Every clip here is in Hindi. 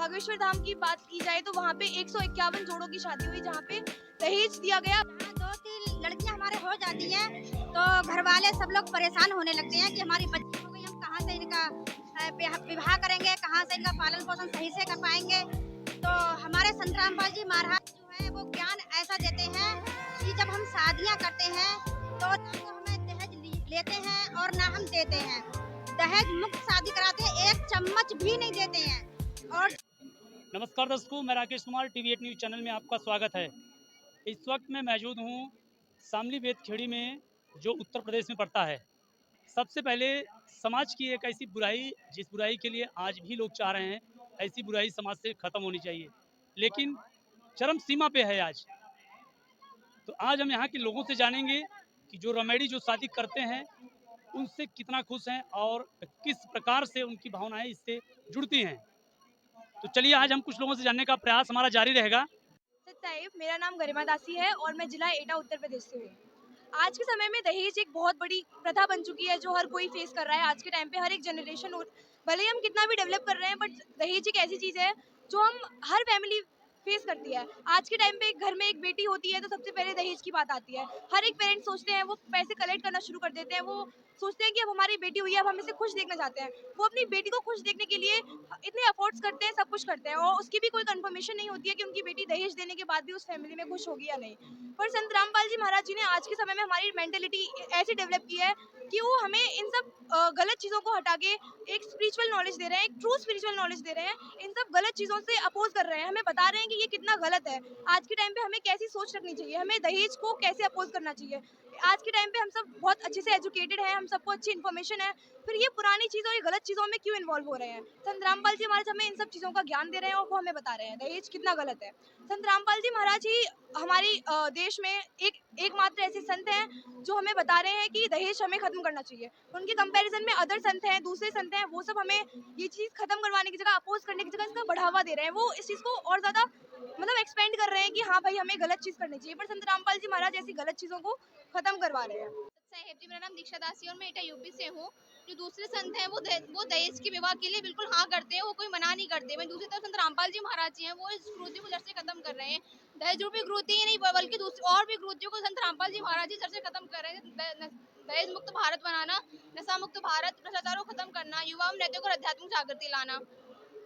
बागेश्वर धाम की बात की जाए तो वहाँ पे 151 जोड़ों की शादी हुई जहाँ पे दहेज दिया गया। दो तीन लड़कियां हमारे हो जाती हैं तो घर वाले सब लोग परेशान होने लगते हैं कि हमारी बच्ची हो गई, हम कहाँ से इनका विवाह करेंगे, कहाँ से इनका पालन पोषण सही से कर पाएंगे। तो हमारे संत रामपाल जी महाराज जो है वो ज्ञान ऐसा देते हैं कि जब हम शादियां करते हैं तो ना तो हमें दहेज लेते हैं और ना हम देते हैं। दहेज मुक्त शादी कराते हैं, एक चम्मच भी नहीं देते हैं। और नमस्कार दर्शकों, मैं Rakesh Kumar TV8 news channel में आपका स्वागत है। इस वक्त मैं मौजूद हूँ शामली बेतखेड़ी में, जो उत्तर प्रदेश में पड़ता है। सबसे पहले समाज की एक ऐसी बुराई, जिस बुराई के लिए आज भी लोग चाह रहे हैं ऐसी बुराई समाज से ख़त्म होनी चाहिए, लेकिन चरम सीमा पे है आज। तो आज हम यहाँ के लोगों से जानेंगे कि जो रमेडी जो शादी करते हैं उनसे कितना खुश हैं और किस प्रकार से उनकी भावनाएं इससे जुड़ती हैं। तो चलिए आज हम कुछ लोगों से जानने का प्रयास हमारा जारी रहेगा। साहिब, मेरा नाम गरिमा दासी है और मैं जिला एटा उत्तर प्रदेश से हूँ। आज के समय में दहेज एक बहुत बड़ी प्रथा बन चुकी है जो हर कोई फेस कर रहा है। आज के टाइम पे हर एक जनरेशन, भले ही हम कितना भी डेवलप कर रहे हैं, बट दहेज एक ऐसी चीज़ है जो हम हर फैमिली फेस करती है। आज के टाइम पे एक घर में एक बेटी होती है तो सबसे पहले दहेज की बात आती है। हर एक पेरेंट्स सोचते हैं, वो पैसे कलेक्ट करना शुरू कर देते हैं। वो सोचते हैं कि अब हमारी बेटी हुई है, अब हम इसे खुश देखना चाहते हैं। वो अपनी बेटी को खुश देखने के लिए इतने एफर्ट्स करते हैं, सब कुछ करते हैं और उसकी भी कोई कंफर्मेशन नहीं होती है कि उनकी बेटी दहेज देने के बाद भी उस फैमिली में खुश होगी या नहीं। पर संत रामपाल जी महाराज जी ने आज के समय में हमारी मेंटेलिटी ऐसी डेवलप की है कि वो हमें इन सब गलत चीज़ों को हटा के एक स्पिरिचुअल नॉलेज दे रहे हैं, एक ट्रू स्पिरिचुअल नॉलेज दे रहे हैं। इन सब गलत चीज़ों से अपोज कर रहे हैं, हमें बता रहे हैं कि ये कितना गलत है। आज के टाइम पे हमें कैसी सोच रखनी चाहिए, हमें दहेज को कैसे अपोज करना चाहिए। आज के टाइम पे हम सब बहुत अच्छे से एजुकेटेड हैं, हम सबको अच्छी इन्फॉर्मेशन है, फिर ये पुरानी चीज़ और ये गलत चीज़ों में क्यों इन्वॉल्व हो रहे हैं। संत रामपाल जी महाराज हमें इन सब चीज़ों का ज्ञान दे रहे हैं और वो हमें बता रहे हैं दहेज कितना गलत है। संत रामपाल जी महाराज ही हमारी देश में एकमात्र ऐसे संत हैं जो हमें बता रहे हैं कि दहेज हमें खत्म करना चाहिए। उनके कंपैरिजन में अदर संत हैं, दूसरे संत हैं, वो सब हमें ये चीज़ खत्म करवाने की जगह, अपोज करने की जगह इसका बढ़ावा दे रहे हैं। वो इस चीज़ को और ज़्यादा मतलब एक्सपेंड कर रहे हैं कि हाँ भाई, हमें गलत चीज़ करनी चाहिए, पर संत रामपाल जी महाराज ऐसी गलत चीज़ों को खत्म करवा रहे हैं। साहेब जी, मेरा नाम दीक्षा दासी और मैं एटा यूपी से हूँ। जो दूसरे संत हैं वो दहेज के विवाह के लिए बिल्कुल हाँ करते हैं, वो कोई मना नहीं करते। वहीं दूसरी तरफ संत रामपाल जी महाराज जी हैं, वो इस क्रूरती को जड़ से खत्म कर रहे हैं। दहेज रूपी क्रूरती ही नहीं बल्कि दूसरी और भी क्रूरतियों को संत रामपाल जी महाराज जी जड़ से खत्म कर रहे हैं। दहेज मुक्त भारत बनाना, नशा मुक्त भारत, भ्रष्टाचार को खत्म करना, युवा में नैतिक और आध्यात्मिक जागृति लाना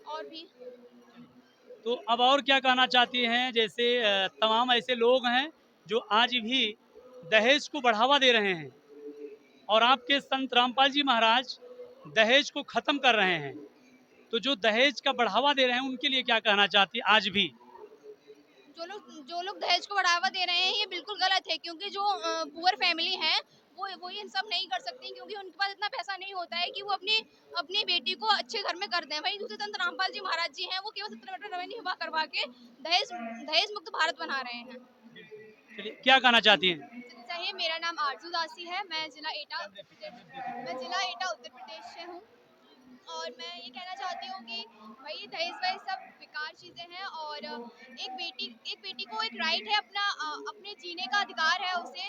और भी। तो अब और क्या कहना चाहती हैं, जैसे तमाम ऐसे लोग हैं जो आज भी दहेज को बढ़ावा दे रहे हैं और आपके संत रामपाल जी महाराज दहेज को खत्म कर रहे हैं, तो जो दहेज का बढ़ावा दे रहे हैं उनके लिए क्या कहना चाहती है आज भी? जो लोग दहेज को बढ़ावा दे रहे हैं ये बिल्कुल गलत है, क्योंकि जो पुअर फैमिली है वो ये सब नहीं कर सकती, क्योंकि उनके पास इतना पैसा नहीं होता है कि वो अपनी अपनी बेटी को अच्छे घर में कर दें। वहीं दूसरे संत रामपाल जी महाराज जी हैं, वो केवल 17 मीटर रवैनी विवाह करवा के दहेज दहेज मुक्त भारत बना रहे हैं। चलिए, क्या कहना चाहती हैं? चाहिए। मेरा नाम आरजू दासी है, मैं जिला एटा उत्तर प्रदेश से हूँ। और मैं ये कहना चाहती हूँ कि भाई दहेज वहेज सब बेकार चीज़ें हैं, और एक बेटी को एक राइट है, अपने जीने का अधिकार है उसे।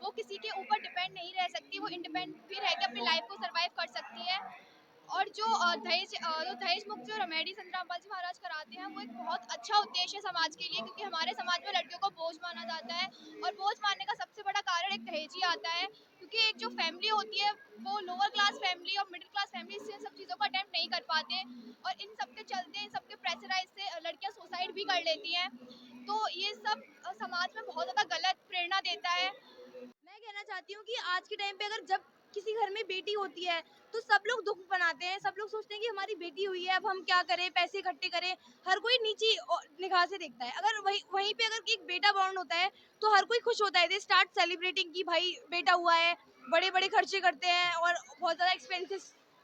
वो किसी के ऊपर डिपेंड नहीं रह सकती, वो इंडिपेंडेंट भी रह के अपनी लाइफ को सर्वाइव कर सकती है। और जो दहेज मुक्त जो रेमेडी संत रामपाल जी महाराज कराते हैं, वो एक बहुत अच्छा उद्देश्य है समाज के लिए, क्योंकि हमारे समाज में लड़कियों को बोझ माना जाता है, और बोझ मानने का सबसे बड़ा कारण एक दहेज ही आता है। क्योंकि एक जो फैमिली होती है वो लोअर क्लास फैमिली और मिडिल क्लास फैमिली इन सब चीज़ों को अटेम्प्ट नहीं कर पाते, और इन सब के चलते, इन सब के प्रेशराइज से लड़कियां सुसाइड भी कर लेती हैं। तो ये सब समाज में बहुत ज़्यादा गलत प्रेरणा देता है। मैं कहना चाहती हूँ कि आज के टाइम पे अगर जब किसी घर में बेटी होती है तो सब लोग दुख मनाते हैं, सब लोग सोचते हैं कि हमारी बेटी हुई है, अब हम क्या करें, पैसे इकट्ठे करें। हर कोई नीची निगाह से देखता है। अगर वहीं पे अगर एक बेटा बॉर्न होता है तो हर कोई खुश होता है, दे स्टार्ट सेलिब्रेटिंग कि भाई बेटा हुआ है, बड़े बड़े खर्चे करते हैं और बहुत ज़्यादा एक्सपेंसिव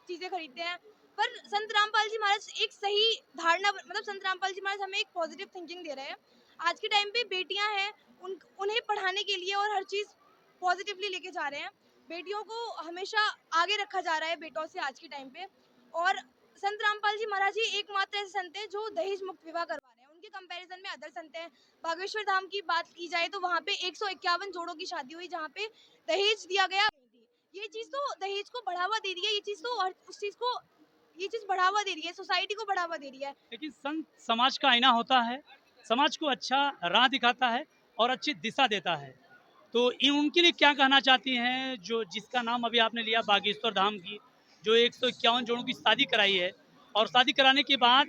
चीज़ें खरीदते हैं। पर संत रामपाल जी महाराज एक सही धारणा, मतलब संत रामपाल जी महाराज हमें एक पॉजिटिव थिंकिंग दे रहे हैं। आज के टाइम पे बेटियां हैं, उन्हें पढ़ाने के लिए और हर चीज़ पॉजिटिवली लेके जा रहे हैं। बेटियों को हमेशा आगे रखा जा रहा है बेटों से आज के टाइम पे। और संत रामपाल जी महाराज ही एकमात्र ऐसे संत हैं जो दहेज मुक्त विवाह करवा रहे हैं। उनके कंपैरिजन में अदर संत हैं। बागेश्वर धाम की बात की जाए तो वहाँ पे 151 जोड़ों की शादी हुई जहाँ पे दहेज दिया गया। ये चीज़ तो दहेज को बढ़ावा दे रही है, ये चीज़ तो और उस चीज़ को ये चीज़ बढ़ावा दे रही है, सोसाइटी को बढ़ावा दे रही है। लेकिन संत समाज का आईना होता है, समाज को अच्छा राह दिखाता है और अच्छी दिशा देता है। तो उनके लिए क्या कहना चाहती हैं, जो जिसका नाम अभी आपने लिया बागेश्वर धाम की, जो 151 जोड़ों की शादी कराई है और शादी कराने के बाद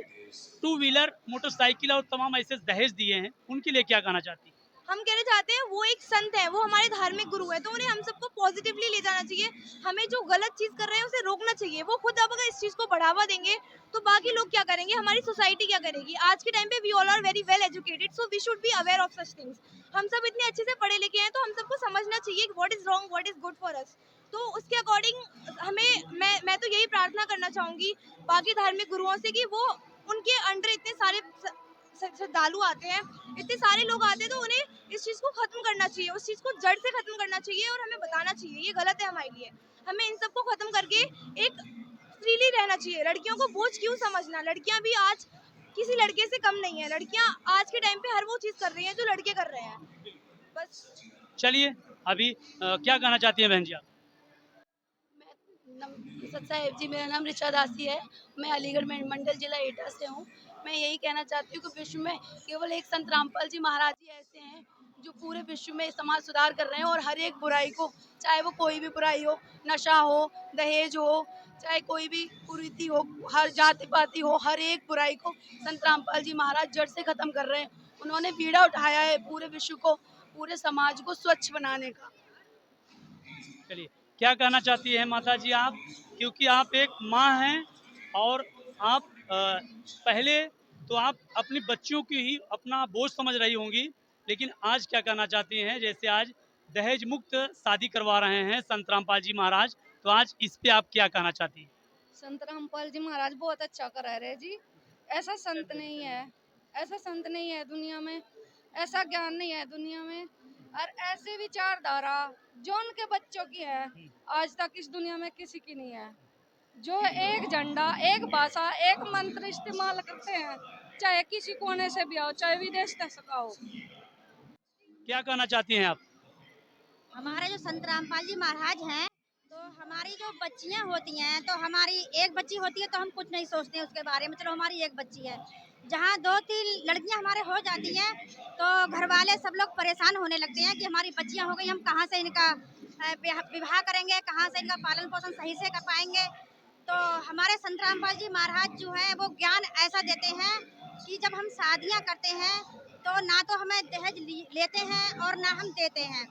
टू व्हीलर मोटरसाइकिल और तमाम ऐसे दहेज दिए हैं, उनके लिए क्या कहना चाहती हैं? हम कहना चाहते हैं वो एक संत है, वो हमारे धार्मिक गुरु है, तो उन्हें हम सबको पॉजिटिवली ले जाना चाहिए। हमें जो गलत चीज़ कर रहे हैं उसे रोकना चाहिए। वो खुद अब अगर इस चीज़ को बढ़ावा देंगे तो बाकी लोग क्या करेंगे, हमारी सोसाइटी क्या करेगी। आज के टाइम पे we all are very well educated, so we should be aware of such things. हम सब इतने अच्छे से पढ़े लिखे हैं तो हम सबको समझना चाहिए कि what is wrong, what is good for us. तो उसके अकॉर्डिंग हमें मैं तो यही प्रार्थना करना चाहूंगी बाकी धार्मिक गुरुओं से कि वो उनके अंडर इतने सारे श्रद्धालु आते हैं, इतने सारे लोग आते हैं, तो उन्हें इस चीज़ को खत्म करना चाहिए, उस चीज़ को जड़ से खत्म करना चाहिए और हमें बताना चाहिए ये गलत है हमारे लिए। हमें इन सबको खत्म करके एक फ्रीली रहना चाहिए। लड़कियों को बोझ क्यों समझना, लड़कियां भी आज किसी लड़के से कम नहीं है। लड़कियां आज के टाइम पे हर वो चीज़ कर रही हैं जो लड़के कर रहे हैं। बस। चलिए, अभी क्या कहना चाहती हैं बहन जी आप? सत साहिब जी, मेरा नाम ऋचा दासी है। मैं अलीगढ़ मंडल जिला एटा से हूँ। मैं यही कहना चाहती हूँ कि विश्व में केवल एक संत रामपाल जी महाराज जी ऐसे हैं जो पूरे विश्व में समाज सुधार कर रहे हैं और हर एक बुराई को, चाहे वो कोई भी बुराई हो, नशा हो, दहेज हो, चाहे कोई भी कुरीति हो, हर जाति पाति हो, हर एक बुराई को संत रामपाल जी महाराज जड़ से खत्म कर रहे हैं। उन्होंने बीड़ा उठाया है पूरे विश्व को, पूरे समाज को स्वच्छ बनाने का। चलिए, क्या कहना चाहती हैं माता जी आप? क्योंकि आप एक माँ हैं और आप पहले तो आप अपनी बच्चियों की ही अपना बोझ समझ रही होंगी, लेकिन आज क्या कहना चाहती हैं? जैसे आज दहेज मुक्त शादी करवा रहे हैं संत रामपाल जी महाराज, तो आज इस पे आप क्या कहना चाहती हैं? संत रामपाल जी महाराज बहुत अच्छा करा रहे जी। ऐसा संत नहीं है, ऐसा संत नहीं है दुनिया में, ऐसा ज्ञान नहीं है दुनिया में, और ऐसे विचारधारा जो उनके बच्चों की है आज तक इस दुनिया में किसी की नहीं है। जो एक झंडा, एक भाषा, एक मंत्र इस्तेमाल करते हैं, चाहे किसी कोने से भी आओ, चाहे विदेश से आओ। क्या कहना चाहती हैं आप? हमारे जो संत रामपाल जी महाराज हैं, तो हमारी जो बच्चियां होती हैं, तो हमारी एक बच्ची होती है तो हम कुछ नहीं सोचते हैं उसके बारे में, चलो हमारी एक बच्ची है। जहाँ 2-3 लड़कियां हमारे हो जाती हैं तो घर वाले सब लोग परेशान होने लगते हैं कि हमारी बच्चियां हो गई, हम कहाँ से इनका विवाह करेंगे, कहाँ से इनका पालन पोषण सही से कर पाएंगे। तो हमारे संत रामपाल जी महाराज जो है वो ज्ञान ऐसा देते हैं कि जब हम शादियाँ करते हैं तो ना तो हमें दहेज लेते हैं और ना हम देते हैं।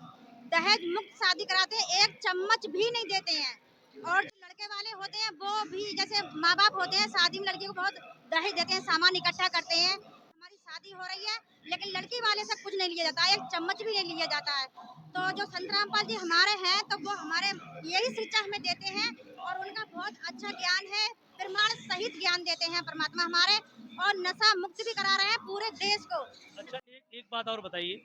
दहेज मुक्त शादी कराते हैं, एक चम्मच भी नहीं देते हैं। और जो लड़के वाले होते हैं वो भी जैसे माँ बाप होते हैं, शादी में लड़की को बहुत दहेज देते हैं, सामान इकट्ठा करते हैं। हमारी शादी हो रही है लेकिन लड़की वाले से कुछ नहीं लिया जाता है, एक चम्मच भी नहीं लिया जाता है। तो जो संत रामपाल जी हमारे हैं तो वो हमारे यही शिक्षा हमें देते हैं और उनका बहुत अच्छा ज्ञान है, प्रमाण सहित ज्ञान देते हैं परमात्मा हमारे, और नशा मुक्त भी करा रहे हैं पूरे देश को। अच्छा, एक बात और बताइए,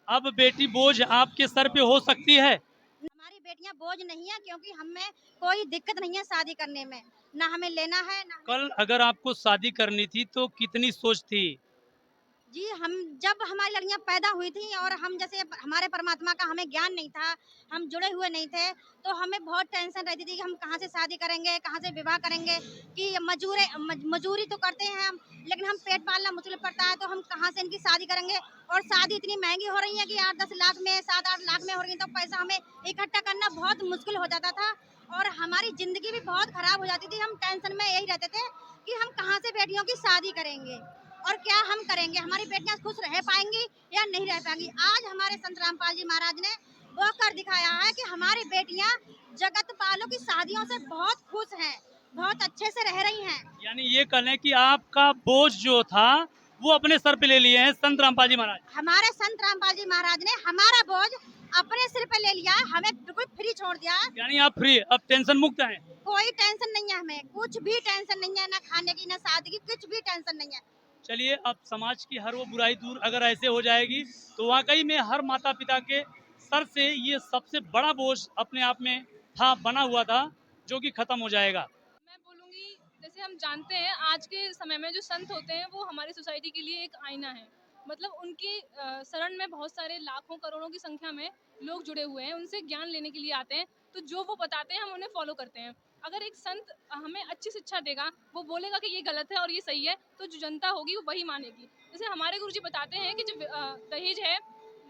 अब बेटी बोझ आपके सर पे हो सकती है? हमारी बेटियां बोझ नहीं है क्योंकि हमें कोई दिक्कत नहीं है शादी करने में, ना हमें लेना है ना। कल अगर आपको शादी करनी थी तो कितनी सोच थी? जी, हम जब हमारी लड़कियां पैदा हुई थी और हम जैसे हमारे परमात्मा का हमें ज्ञान नहीं था, हम जुड़े हुए नहीं थे, तो हमें बहुत टेंशन रहती थी कि हम कहाँ से शादी करेंगे, कहाँ से विवाह करेंगे, कि मजूरी तो करते हैं हम, लेकिन हम पेट पालना मुश्किल पड़ता है, तो हम कहाँ से इनकी शादी करेंगे। और शादी इतनी महंगी हो रही है कि 8-10 लाख में, 7-8 लाख में हो रही है, तो पैसा हमें इकट्ठा करना बहुत मुश्किल हो जाता था और हमारी ज़िंदगी भी बहुत ख़राब हो जाती थी। हम टेंशन में यही रहते थे कि हम कहाँ से बेटियों की शादी करेंगे और क्या हम करेंगे, हमारी बेटियां खुश रह पाएंगी या नहीं रह पाएंगी। आज हमारे संत रामपाल जी महाराज ने वो कर दिखाया है कि हमारी बेटियां जगत पालों की शादियों से बहुत खुश हैं, बहुत अच्छे से रह रही हैं। यानी ये कह लें कि आपका बोझ जो था वो अपने सर पे ले लिए हैं संत रामपाल जी महाराज। हमारे संत रामपाल जी महाराज ने हमारा बोझ अपने सिर पे ले लिया, हमें बिल्कुल फ्री छोड़ दिया। यानी आप फ्री, अब टेंशन मुक्त हैं। कोई टेंशन नहीं है, हमें कुछ भी टेंशन नहीं है, ना खाने की ना शादी की, कुछ भी टेंशन नहीं है। चलिए, अब समाज की हर वो बुराई दूर अगर ऐसे हो जाएगी तो वाकई में हर माता पिता के सर से ये सबसे बड़ा बोझ अपने आप में था, बना हुआ था, जो कि खत्म हो जाएगा। मैं बोलूँगी, जैसे हम जानते हैं आज के समय में जो संत होते हैं वो हमारी सोसाइटी के लिए एक आईना है। मतलब उनकी शरण में बहुत सारे लाखों करोड़ों की संख्या में लोग जुड़े हुए हैं, उनसे ज्ञान लेने के लिए आते हैं, तो जो वो बताते हैं हम उन्हें फॉलो करते हैं। अगर एक संत हमें अच्छी शिक्षा देगा, वो बोलेगा कि ये गलत है और ये सही है, तो जो जनता होगी वो वही मानेगी। जैसे हमारे गुरुजी बताते हैं कि जो दहेज है,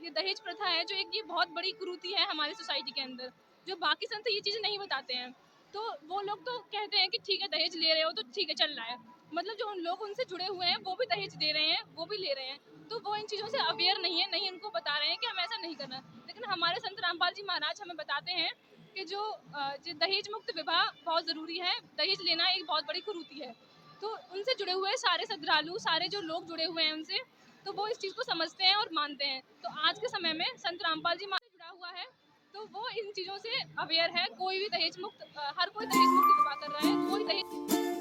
ये दहेज प्रथा है, जो एक ये बहुत बड़ी कुरीति है हमारी सोसाइटी के अंदर, जो बाकी संत ये चीज़ें नहीं बताते हैं। तो वो लोग तो कहते हैं कि ठीक है दहेज ले रहे हो तो ठीक है चल रहा है, मतलब जो उन लोग उनसे जुड़े हुए हैं वो भी दहेज दे रहे हैं, वो भी ले रहे हैं, तो वो इन चीज़ों से अवेयर नहीं है, नहीं उनको बता रहे हैं कि हमें ऐसा नहीं करना। लेकिन हमारे संत रामपाल जी महाराज हमें बताते हैं कि जो दहेज मुक्त विवाह बहुत ज़रूरी है, दहेज लेना एक बहुत बड़ी कुरीति है। तो उनसे जुड़े हुए सारे श्रद्धालु, सारे जो लोग जुड़े हुए हैं उनसे, तो वो इस चीज़ को समझते हैं और मानते हैं। तो आज के समय में संत रामपाल जी महाराज से जुड़ा हुआ है, तो वो इन चीज़ों से अवेयर है। कोई भी दहेज मुक्त हर कोई दहेज मुक्त विवाह कर रहा है, कोई दहेज